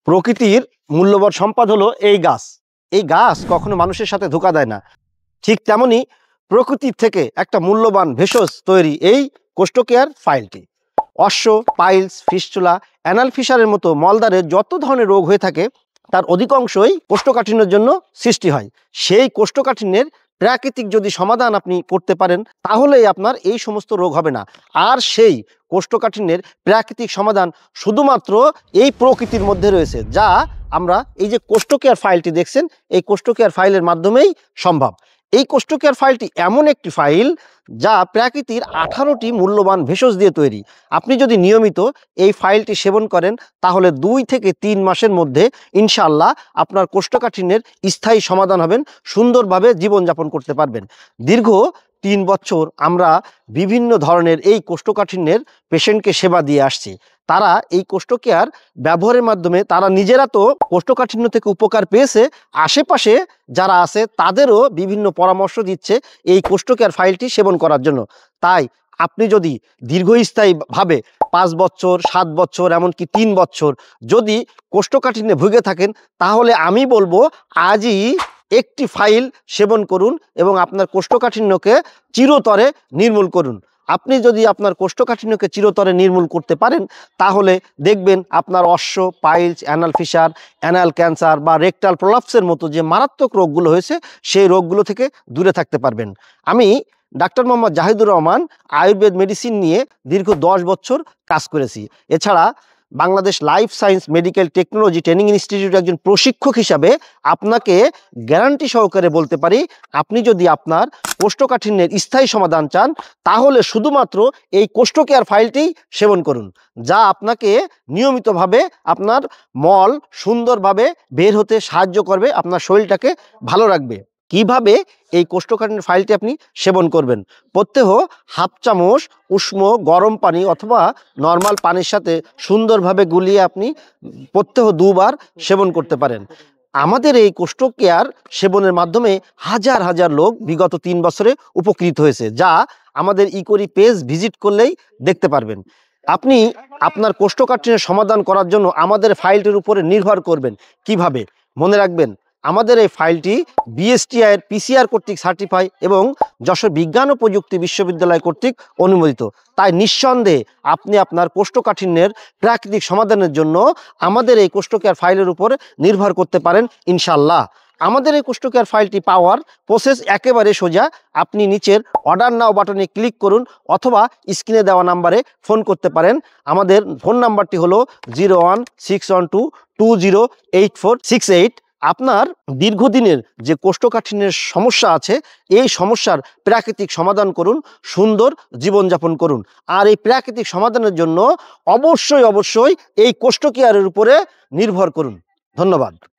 প্রকৃতির মূল্যবান সম্পদ হলো এই গাছ। এই গাছ কখনো মানুষের সাথে ধোঁকা দেয় না। ঠিক তেমনি প্রকৃতির থেকে একটা মূল্যবান ভেষজ তৈরি এই কোষ্ঠকেয়ার ফাইলটি। অশ্ব, পাইলস, ফিস্টুলা, অ্যানাল ফিশারের মতো মলদ্বারের যত ধরনের রোগ হয়ে থাকে তার অধিকাংশই কোষ্ঠকাঠিন্যের জন্য সৃষ্টি হয়। সেই কোষ্ঠকাঠিন্যের প্রাকৃতিক যদি সমাধান আপনি করতে পারেন তাহলেই আপনার এই সমস্ত রোগ হবে না। আর সেই কোষ্ঠকাঠিন্যের প্রাকৃতিক সমাধান শুধুমাত্র এই প্রকৃতির মধ্যে রয়েছে, যা আমরা এই যে কোষ্ঠকেয়ার ফাইলটি দেখছেন এই কোষ্ঠকেয়ার ফাইলের মাধ্যমেই সম্ভব। এই কোষ্ঠকেয়ার ফাইলটি এমন একটি ফাইল যা প্রাকৃতির 18টি মূল্যবান ভেষজ দিয়ে তৈরি। আপনি যদি নিয়মিত এই ফাইলটি সেবন করেন তাহলে 2 থেকে 3 মাসের মধ্যে ইনশাআল্লাহ আপনার কোষ্ঠকাঠিন্যের স্থায়ী সমাধান হবেন, সুন্দরভাবে জীবনযাপন করতে পারবেন। দীর্ঘ 3 বছর আমরা বিভিন্ন ধরনের এই কোষ্ঠকাঠিন্যের পেশেন্টকে সেবা দিয়ে আসছি। তারা এই কোষ্ঠকেয়ার ব্যবহারের মাধ্যমে তারা নিজেরা তো কোষ্ঠকাঠিন্য থেকে উপকার পেয়েছে, আশেপাশে যারা আছে তাদেরও বিভিন্ন পরামর্শ দিচ্ছে এই কোষ্ঠকেয়ার ফাইলটি সেবন করার জন্য। তাই আপনি যদি দীর্ঘস্থায়ীভাবে 5 বছর, 7 বছর, এমনকি 3 বছর যদি কোষ্ঠকাঠিন্যে ভুগে থাকেন তাহলে আমি বলবো আজই একটি ফাইল সেবন করুন এবং আপনার কোষ্ঠকাঠিন্যকে চিরতরে নির্মূল করুন। আপনি যদি আপনার কোষ্ঠকাঠিন্যকে চিরতরে নির্মূল করতে পারেন তাহলে দেখবেন আপনার অশ্ব, piles, anal fisher, anal cancer বা রেকটাল প্রলাপসের মতো যে মারাত্মক রোগগুলো হয়েছে সেই রোগগুলো থেকে দূরে থাকতে পারবেন। আমি ডাক্তার মোহাম্মদ জাহিদুর রহমান আয়ুর্বেদ মেডিসিন নিয়ে দীর্ঘ 10 বছর কাজ করেছি। এছাড়া Bangladesh life science medical technology training ইনস্টিটিউটের একজন প্রশিক্ষক হিসাবে আপনাকে গ্যারান্টি সহকারে বলতে পারি, আপনি যদি আপনার কোষ্ঠকাঠিন্যের স্থায়ী সমাধান চান তাহলে শুধুমাত্র এই কোষ্ঠকেয়ার ফাইলটি সেবন করুন, যা আপনাকে নিয়মিতভাবে আপনার মল সুন্দরভাবে বের হতে সাহায্য করবে, আপনার শরীরটাকে ভালো রাখবে। কিভাবে এই কোষ্ঠকাঠিন্যের ফাইলটি আপনি সেবন করবেন? প্রত্যহ হাফ চামচ উষ্ণ গরম পানি অথবা নর্মাল পানির সাথে সুন্দরভাবে গুলিয়ে আপনি প্রত্যহ 2 বার সেবন করতে পারেন। আমাদের এই কোষ্ঠকেয়ার সেবনের মাধ্যমে হাজার হাজার লোক বিগত 3 বছরে উপকৃত হয়েছে, যা আমাদের ইকোরি পেজ ভিজিট করলেই দেখতে পারবেন। আপনি আপনার কোষ্ঠকাঠিন্যের সমাধান করার জন্য আমাদের ফাইলটির উপরে নির্ভর করবেন। কিভাবে? মনে রাখবেন, আমাদের এই ফাইলটি বিএসটিআই এর পিসিআর কর্তৃক সার্টিফাই এবং যশোর বিজ্ঞান ও প্রযুক্তি বিশ্ববিদ্যালয় কর্তৃক অনুমোদিত। তাই নিঃসন্দেহে আপনি আপনার কোষ্ঠকাঠিন্যের প্রাকৃতিক সমাধানের জন্য আমাদের এই কোষ্ঠকেয়ার ফাইলের উপর নির্ভর করতে পারেন ইনশাআল্লাহ। আমাদের এই কোষ্ঠকেয়ার ফাইলটি পাওয়ার প্রসেস একেবারে সোজা। আপনি নিচের অর্ডার নাও বাটনে ক্লিক করুন অথবা স্ক্রিনে দেওয়া নাম্বারে ফোন করতে পারেন। আমাদের ফোন নাম্বারটি হলো 01612208468। আপনার দীর্ঘদিনের যে কোষ্ঠকাঠিন্যের সমস্যা আছে এই সমস্যার প্রাকৃতিক সমাধান করুন, সুন্দর জীবনযাপন করুন। আর এই প্রাকৃতিক সমাধানের জন্য অবশ্যই এই কোষ্ঠকেয়ারের উপরে নির্ভর করুন। ধন্যবাদ।